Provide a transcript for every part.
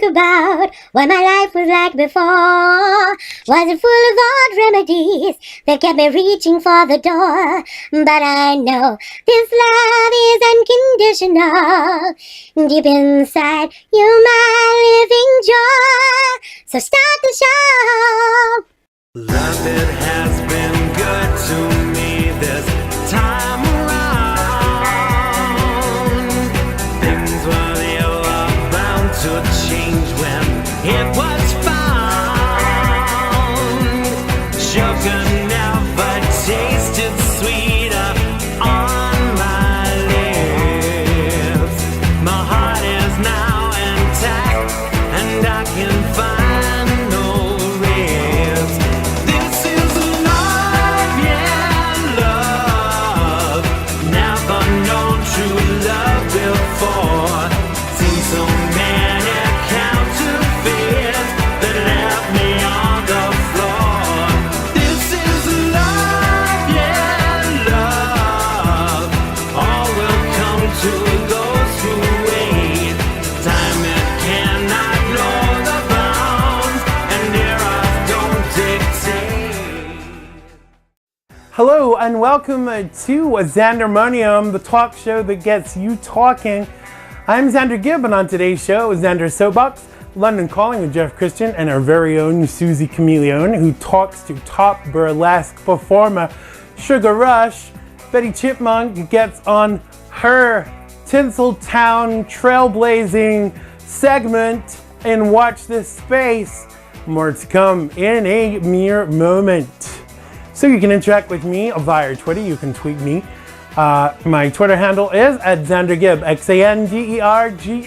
about what my life was like before. Was it full of odd remedies that kept me reaching for the door? But I know this love is unconditional. Deep inside, you're my living joy. So start the show. Love, it has been good to me this time around. Things were ever bound to change when it was found. Sugar never tasted sweeter on my lips. My heart is now intact and I can find no ribs. This is love, yeah, love. Never known true love before. Seen so many counterfeits that left me on the floor. This is love, yeah, love. All will come to those who wait. Time it cannot know the bounds, and eras don't dictate. Hello and welcome to Xandermonium, the talk show that gets you talking. I'm Xander Gibb, and on today's show is Xander's Soapbox, London Calling with Jeff Christian and our very own Susie Chameleon, who talks to top burlesque performer Sugar Rush. Betty Chipmunk gets on her Tinseltown trailblazing segment in Watch This Space. More to come in a mere moment. So you can interact with me via Twitter. You can tweet me. My Twitter handle is @XanderGibb, XanderGibb,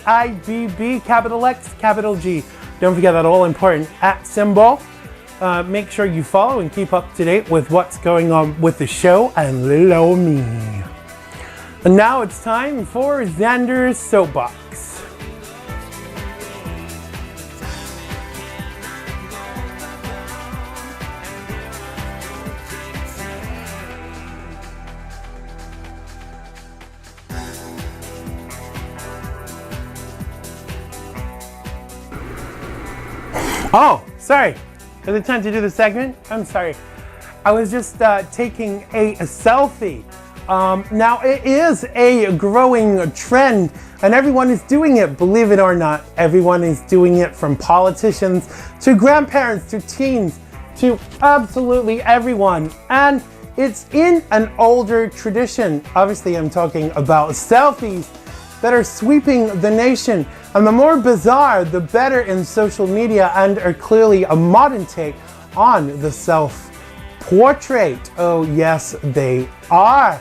capital X, capital G. Don't forget that all important @ symbol. Make sure you follow and keep up to date with what's going on with the show and little me. And now it's time for Xander's Soapbox. Oh, sorry. Is it time to do the segment? I'm sorry. I was just taking a selfie. Now, it is a growing trend, and everyone is doing it, believe it or not. Everyone is doing it, from politicians to grandparents to teens to absolutely everyone. And it's in an older tradition. Obviously, I'm talking about selfies that are sweeping the nation. And the more bizarre, the better in social media, and are clearly a modern take on the self-portrait. Oh yes, they are.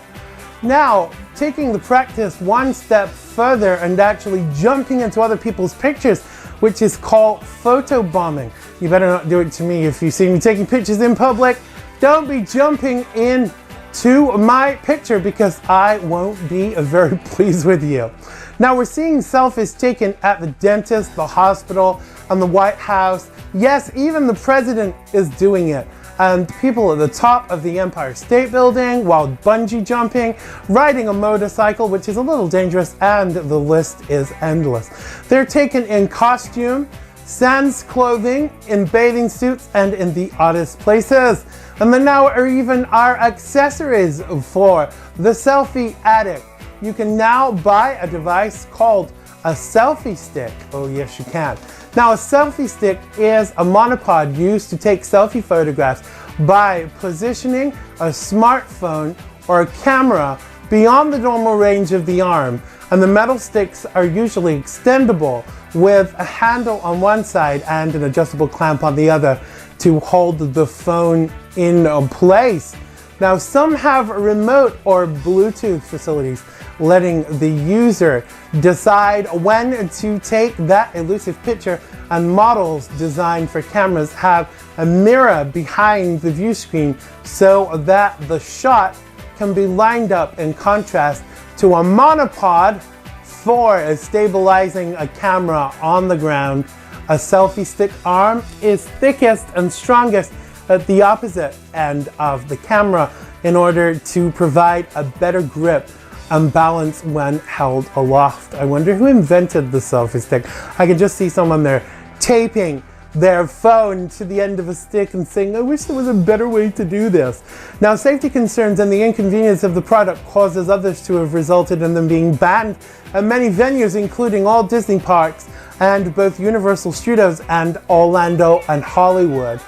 Now, taking the practice one step further and actually jumping into other people's pictures, which is called photobombing. You better not do it to me. If you see me taking pictures in public, don't be jumping in to my picture, because I won't be very pleased with you. Now, we're seeing selfies taken at the dentist, the hospital, and the White House. Yes, even the president is doing it. And people at the top of the Empire State Building while bungee jumping, riding a motorcycle, which is a little dangerous, and the list is endless. They're taken in costume, sans clothing, in bathing suits, and in the oddest places. And then now are even our accessories for the selfie addict. You can now buy a device called a selfie stick. Oh yes, you can. Now, a selfie stick is a monopod used to take selfie photographs by positioning a smartphone or a camera beyond the normal range of the arm. And the metal sticks are usually extendable with a handle on one side and an adjustable clamp on the other to hold the phone in place. Now, some have remote or Bluetooth facilities, letting the user decide when to take that elusive picture, and models designed for cameras have a mirror behind the view screen so that the shot can be lined up in contrast to a monopod for stabilizing a camera on the ground. A selfie stick arm is thickest and strongest at the opposite end of the camera in order to provide a better grip and balance when held aloft. I wonder who invented the selfie stick. I can just see someone there taping their phone to the end of a stick and saying, I wish there was a better way to do this. Now, safety concerns and the inconvenience of the product causes others to have resulted in them being banned at many venues, including all Disney parks and both Universal Studios and Orlando and Hollywood.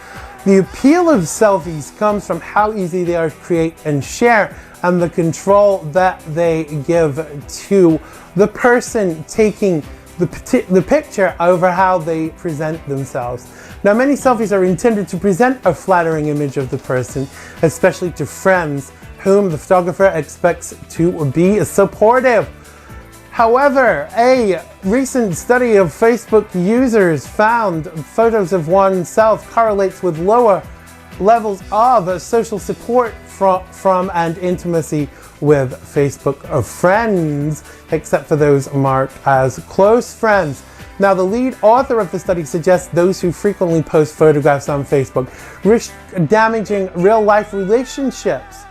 The appeal of selfies comes from how easy they are to create and share, and the control that they give to the person taking the picture over how they present themselves. Now, many selfies are intended to present a flattering image of the person, especially to friends whom the photographer expects to be supportive. However, a recent study of Facebook users found photos of oneself correlates with lower levels of social support from and intimacy with Facebook friends, except for those marked as close friends. Now, the lead author of the study suggests those who frequently post photographs on Facebook risk damaging real-life relationships.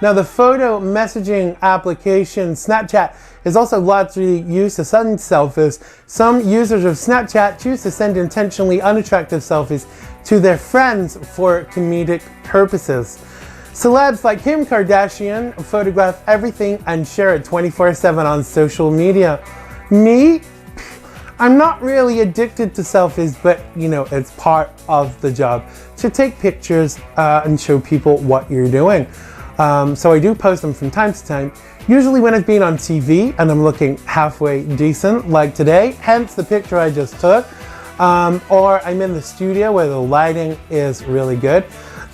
Now, the photo messaging application Snapchat is also largely used to send selfies. Some users of Snapchat choose to send intentionally unattractive selfies to their friends for comedic purposes. Celebs like Kim Kardashian photograph everything and share it 24/7 on social media. Me? I'm not really addicted to selfies, but you know, it's part of the job to take pictures and show people what you're doing. So I do post them from time to time, usually when I've been on TV and I'm looking halfway decent, like today, hence the picture I just took, or I'm in the studio where the lighting is really good.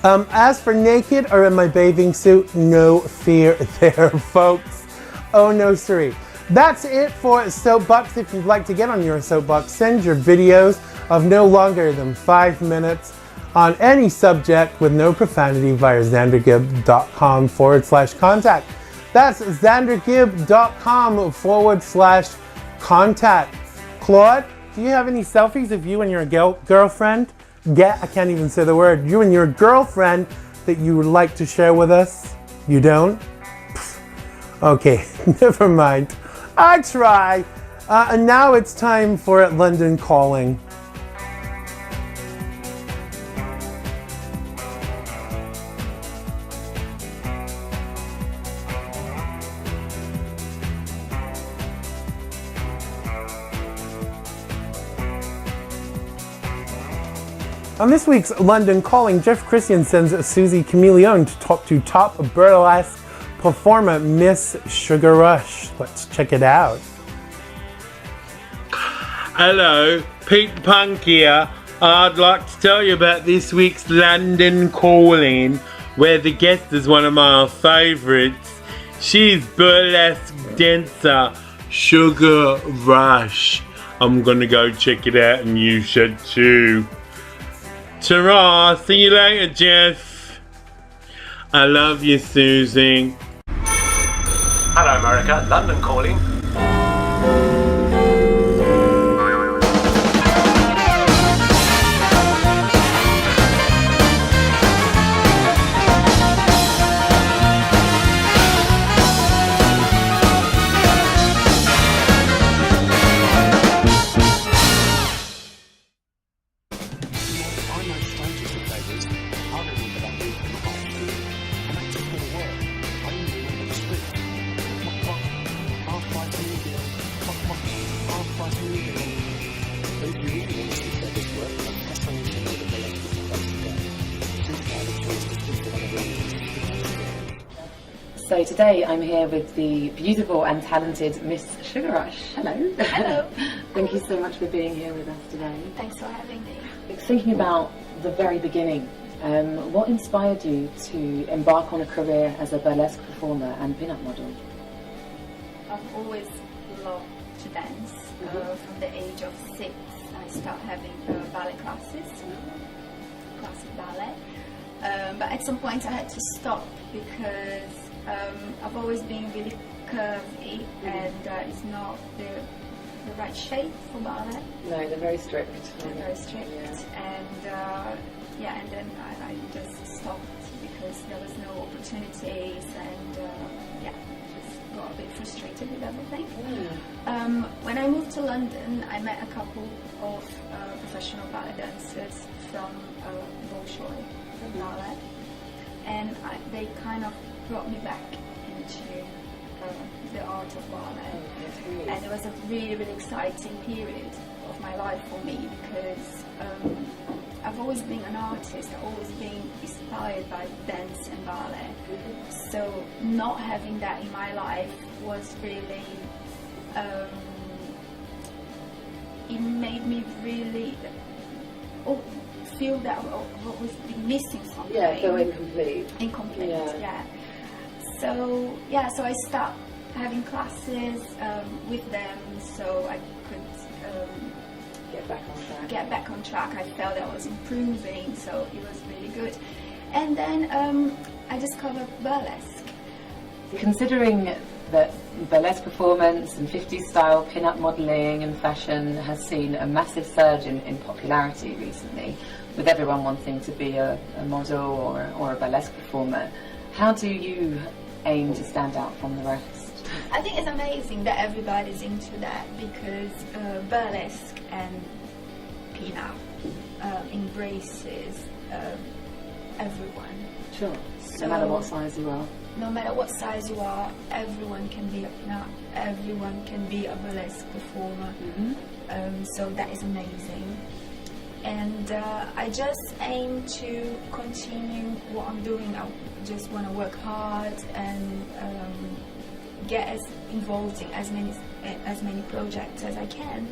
As for naked or in my bathing suit, no fear there, folks. Oh no, siree. That's it for Soapbox. If you'd like to get on your soapbox, send your videos of no longer than 5 minutes on any subject with no profanity via xandergibb.com/contact. That's xandergibb.com/contact. Claude, do you have any selfies of you and your girlfriend? I can't even say the word. You and your girlfriend that you would like to share with us? You don't? Okay, never mind. I try. And now it's time for London Calling. On this week's London Calling, Jeff Christian sends Susie Chameleon to talk to top burlesque performer Miss Sugar Rush. Let's check it out. Hello, Pete the Punk here. I'd like to tell you about this week's London Calling, where the guest is one of my favourites. She's burlesque dancer Sugar Rush. I'm gonna go check it out and you should too. Ta-ra, see you later, Jeff. I love you, Susie. Hello, America. London Calling. So today I'm here with the beautiful and talented Miss Sugar Rush. Hello. Hello. Thank you so much for being here with us today. Thanks for having me. Thinking about the very beginning, what inspired you to embark on a career as a burlesque performer and pin-up model? I've always loved to dance. From the age of 6, I started having ballet classes, classic ballet. But at some point I had to stop because I've always been really curvy and it's not the right shape for ballet. No, they're very strict. They're very strict. Yeah. And then I just stopped because there was no opportunities and just got a bit frustrated with everything. When I moved to London, I met a couple of professional ballet dancers from Bolshoi ballet, and they kind of brought me back into the art of ballet. And it was a really, really exciting period of my life for me, because I've always been an artist. I've always been inspired by dance and ballet. So not having that in my life was really, it made me really feel that what was missing something. Yeah, feel incomplete. Incomplete, Yeah. So I started having classes with them, so I could get back on track. I felt that I was improving, so it was really good. And then I discovered burlesque. Considering that burlesque performance and 50s style pin-up modelling and fashion has seen a massive surge in popularity recently, with everyone wanting to be a model or a burlesque performer, how do you aim to stand out from the rest? I think it's amazing that everybody's into that, because burlesque and pin-up embraces everyone. Sure. So, no matter what size you are. No matter what size you are, everyone can be a pin-up, everyone can be a burlesque performer. So that is amazing. And I just aim to continue what I'm doing. I just want to work hard and get involved in as many projects as I can,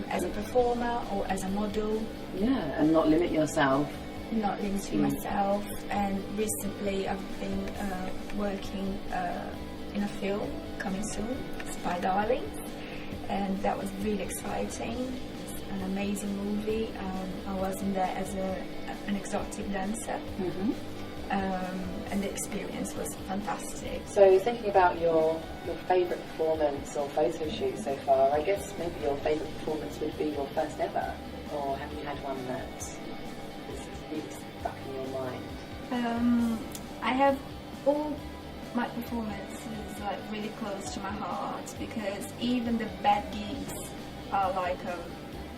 as a performer or as a model. Yeah, and not limit yourself. Not limiting myself. And recently I've been working in a film coming soon, Spy Darling, and that was really exciting. It's an amazing movie. I was in there as an exotic dancer, and the experience was fantastic. So thinking about your favourite performance or photo shoot so far, I guess maybe your favourite performance would be your first ever, or have you had one that is really stuck in your mind? I have all my performances like really close to my heart, because even the bad gigs are like a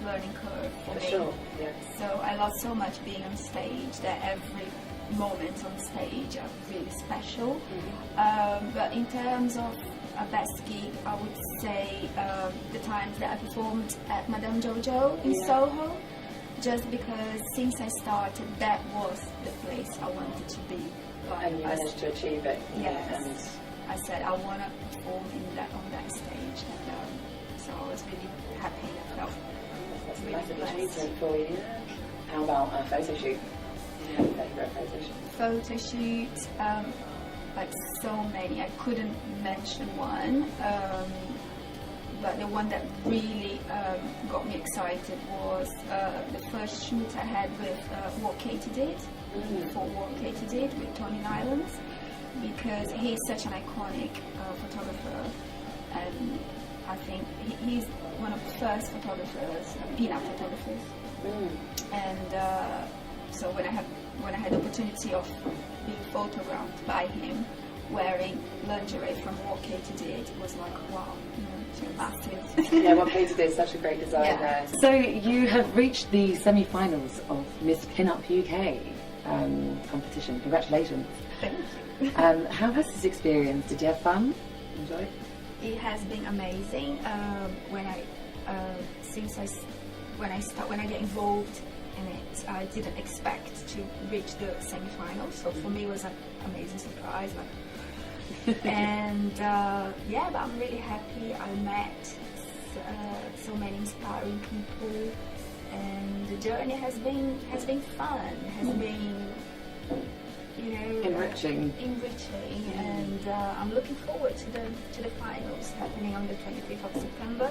learning curve for me. Sure, yeah. So I love so much being on stage that every moment on stage are really special. But in terms of a best gig, I would say the times that I performed at Madame Jojo in Soho, just because since I started, that was the place I wanted to be. Like, And you managed to achieve it. Yes. And I said I want to perform on that stage, and so I was really happy. I felt that's a really massive blessed. achievement for you. How about a photo shoot? Do you have a favourite photo shoot? Photo shoot, like so many. I couldn't mention one, but the one that really got me excited was the first shoot I had with What Katie Did, for What Katie Did with Tony Nylands, because he's such an iconic photographer, and I think he's one of the first photographers, pin-up photographers. And so when I had the opportunity of being photographed by him wearing lingerie from What Katie Did, it was like, wow, you're massive. Yeah, What Katie Did is such a great design there. So you have reached the semi-finals of Miss Pin-Up UK competition. Congratulations. Thank you. How was this experience? Did you have fun? Enjoy? It has been amazing. When I get involved in it, I didn't expect to reach the semi-finals. So for me, it was an amazing surprise. And but I'm really happy. I met so many inspiring people, and the journey has been fun. Has been, enriching. And I'm looking forward to the finals happening on the 25th of September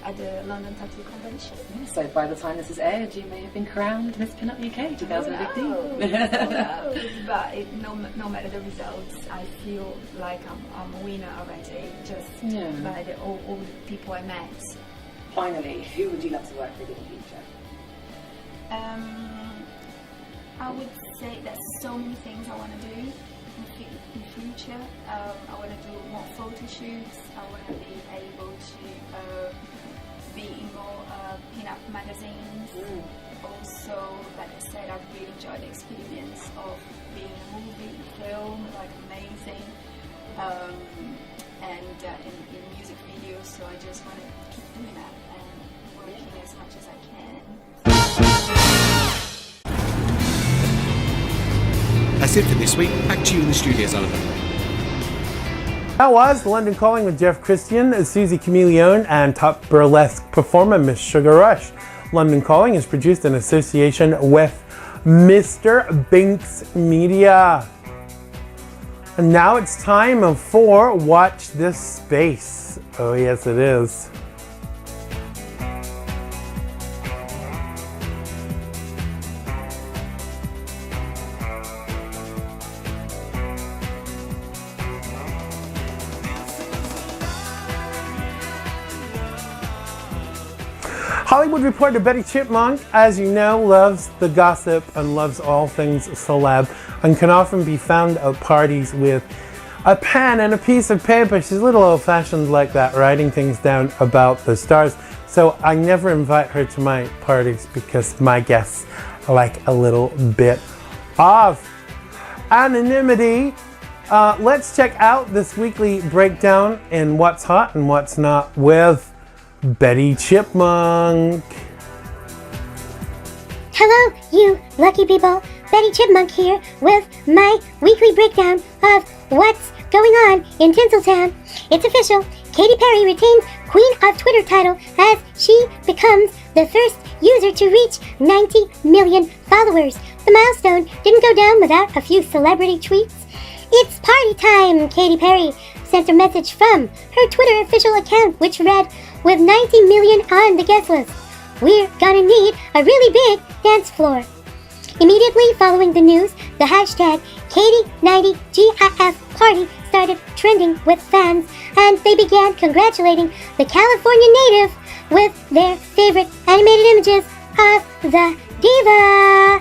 at the London Tattoo Convention. So by the time this is aired, you may have been crowned Miss Pin-Up UK 2015. Who knows? But no matter the results, I feel like I'm a winner already, just by all the people I met. Finally, who would you love to work with in the future? I would say there's so many things I want to do. in future. I want to do more photo shoots. I want to be able to be in more pin-up magazines. Also, like I said, I really enjoyed the experience of being in a movie, film, like amazing, and in music videos. So I just want to keep doing that and working as much as I can. That's it for this week. Back to you in the studios, Oliver. That was London Calling with Jeff Christian, Susie Chameleon, and top burlesque performer Miss Sugar Rush. London Calling is produced in association with Mr. Binks Media. And now it's time for Watch This Space. Oh yes it is. Hollywood reporter Betty Chipmunk, as you know, loves the gossip and loves all things celeb and can often be found at parties with a pen and a piece of paper. She's a little old-fashioned like that, writing things down about the stars. So I never invite her to my parties because my guests like a little bit of anonymity. Let's check out this weekly breakdown in what's hot and what's not with Betty Chipmunk. Hello, you lucky people. Betty Chipmunk here with my weekly breakdown of what's going on in Tinseltown. It's official. Katy Perry retains Queen of Twitter title as she becomes the first user to reach 90 million followers. The milestone didn't go down without a few celebrity tweets. It's party time, Katy Perry sent a message from her Twitter official account, which read, with 90 million on the guest list, we're gonna need a really big dance floor. Immediately following the news, the hashtag Katy90GIF party started trending with fans, and they began congratulating the California native with their favorite animated images of the diva.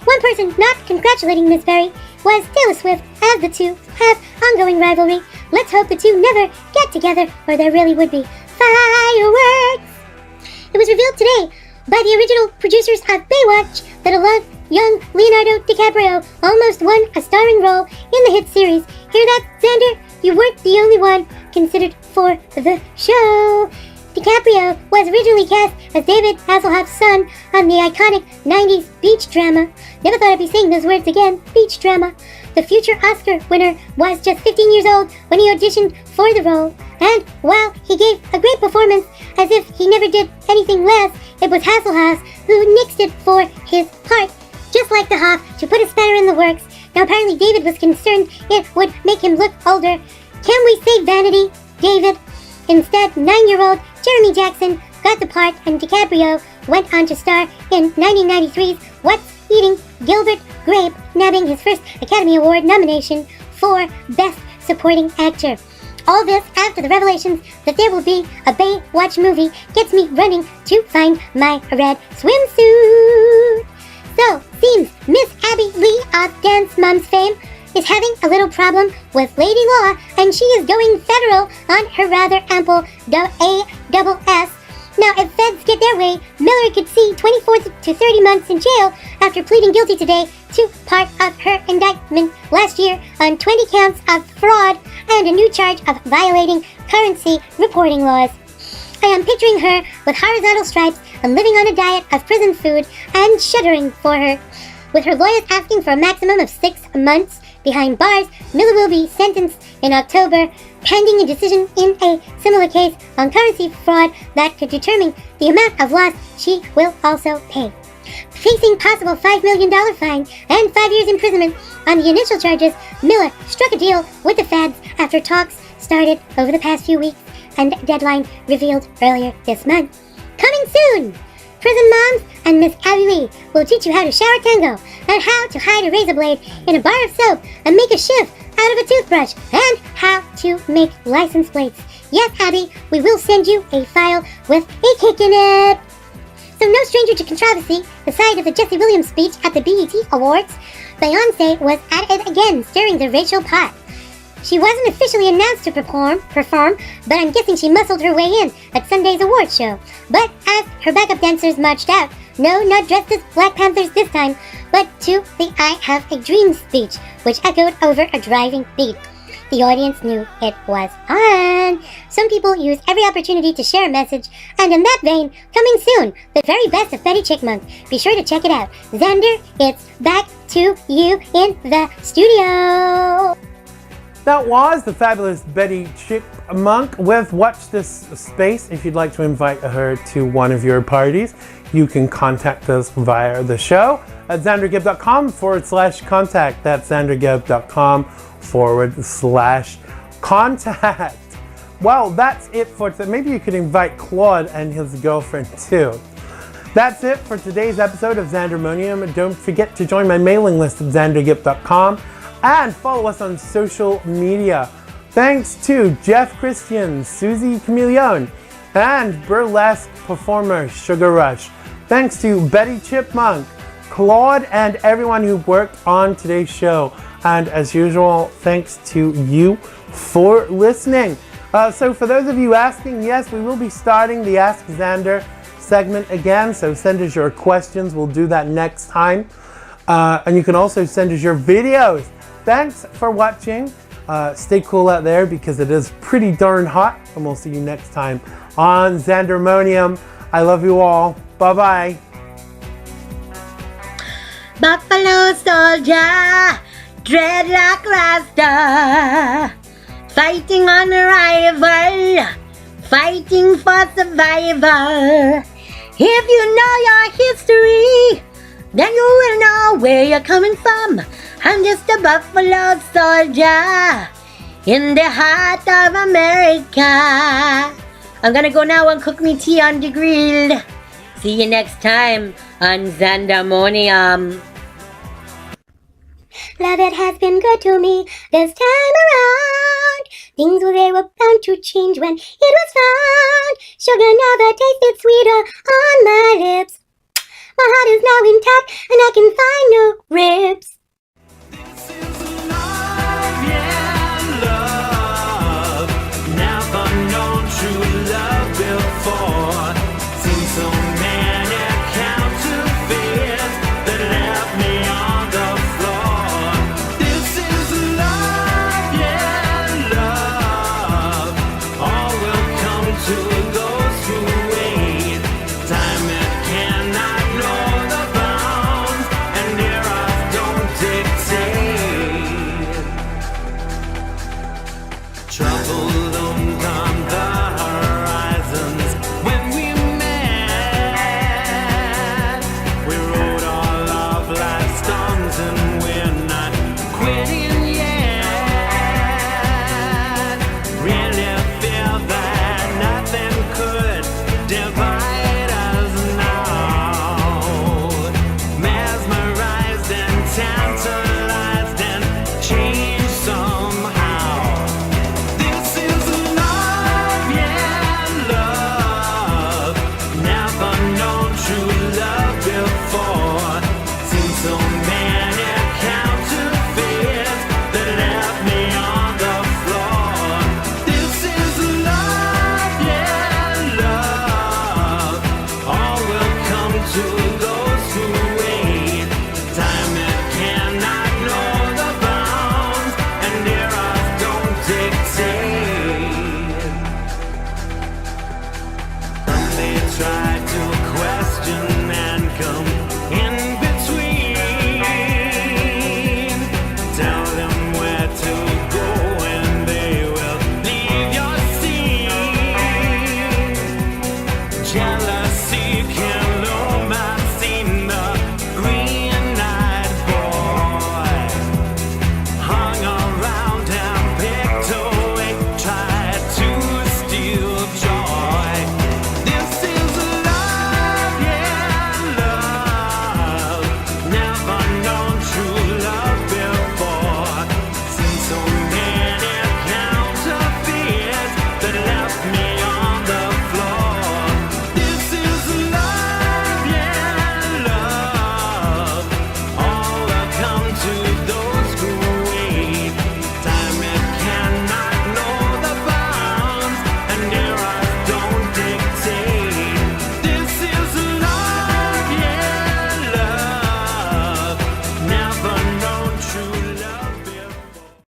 One person not congratulating Miss Perry was Taylor Swift, as the two have ongoing rivalry. Let's hope the two never get together, or there really would be fireworks. It was revealed today by the original producers of Baywatch that a young Leonardo DiCaprio almost won a starring role in the hit series. Hear that, Xander? You weren't the only one considered for the show. DiCaprio was originally cast as David Hasselhoff's son on the iconic 90s beach drama. Never thought I'd be saying those words again, beach drama. The future Oscar winner was just 15 years old when he auditioned for the role. And while he gave a great performance, as if he never did anything less, it was Hasselhoff who nixed it for his part. Just like the Hoff to put a spanner in the works. Now apparently David was concerned it would make him look older. Can we say vanity, David? Instead, 9-year-old Jeremy Jackson got the part, and DiCaprio went on to star in 1993's What's Eating Gilbert Grape, nabbing his first Academy Award nomination for Best Supporting Actor. All this after the revelations that there will be a Baywatch movie gets me running to find my red swimsuit. So, seems Miss Abby Lee of Dance Moms fame is having a little problem with Lady Law, and she is going federal on her rather ample ASS. Now, if feds get their way, Miller could see 24 to 30 months in jail after pleading guilty today to part of her indictment last year on 20 counts of fraud and a new charge of violating currency reporting laws. I am picturing her with horizontal stripes and living on a diet of prison food and shuddering for her. With her lawyers asking for a maximum of 6 months behind bars, Miller will be sentenced in October, pending a decision in a similar case on currency fraud that could determine the amount of loss she will also pay. Facing possible $5 million fine and 5 years imprisonment on the initial charges, Miller struck a deal with the feds after talks started over the past few weeks and deadline revealed earlier this month. Coming soon! Prison Moms and Miss Abby Lee will teach you how to shower tango and how to hide a razor blade in a bar of soap and make a shiv out of a toothbrush and how to make license plates. Yes, Abby, we will send you a file with a cake in it. So no stranger to controversy, the side of the Jesse Williams speech at the BET Awards, Beyoncé was at it again, stirring the racial pot. She wasn't officially announced to perform, but I'm guessing she muscled her way in at Sunday's award show. But as her backup dancers marched out, no, not dressed as Black Panthers this time, but to the I Have a Dream speech, which echoed over a driving beat. The audience knew it was on. Some people use every opportunity to share a message, and in that vein, coming soon, the very best of Betty Chipmunk. Be sure to check it out. Xander, it's back to you in the studio. That was the fabulous Betty Chipmunk with Watch This Space. If you'd like to invite her to one of your parties, you can contact us via the show at xandergibb.com/contact. That's xandergibb.com/contact. Well, that's it for today. Maybe you could invite Claude and his girlfriend too. That's it for today's episode of Xandermonium. Don't forget to join my mailing list at xandergibb.com and follow us on social media. Thanks to Jeff Christian, Susie Chameleon, and burlesque performer Sugar Rush. Thanks to Betty Chipmunk, Claude, and everyone who worked on today's show. And as usual, thanks to you for listening. So for those of you asking, yes, we will be starting the Ask Xander segment again. So send us your questions. We'll do that next time. And you can also send us your videos. Thanks for watching. Stay cool out there because it is pretty darn hot. And we'll see you next time on Xandermonium. I love you all. Bye-bye. Buffalo soldier, dreadlock rasta, fighting on a rival, fighting for survival. If you know your history, then you will know where you're coming from. I'm just a buffalo soldier in the heart of America. I'm gonna go now and cook me tea on the grill. See you next time on Xandermonium. Love, it has been good to me this time around. Things they were bound to change when it was found. Sugar never tasted sweeter on my lips. My heart is now intact and I can find no ribs.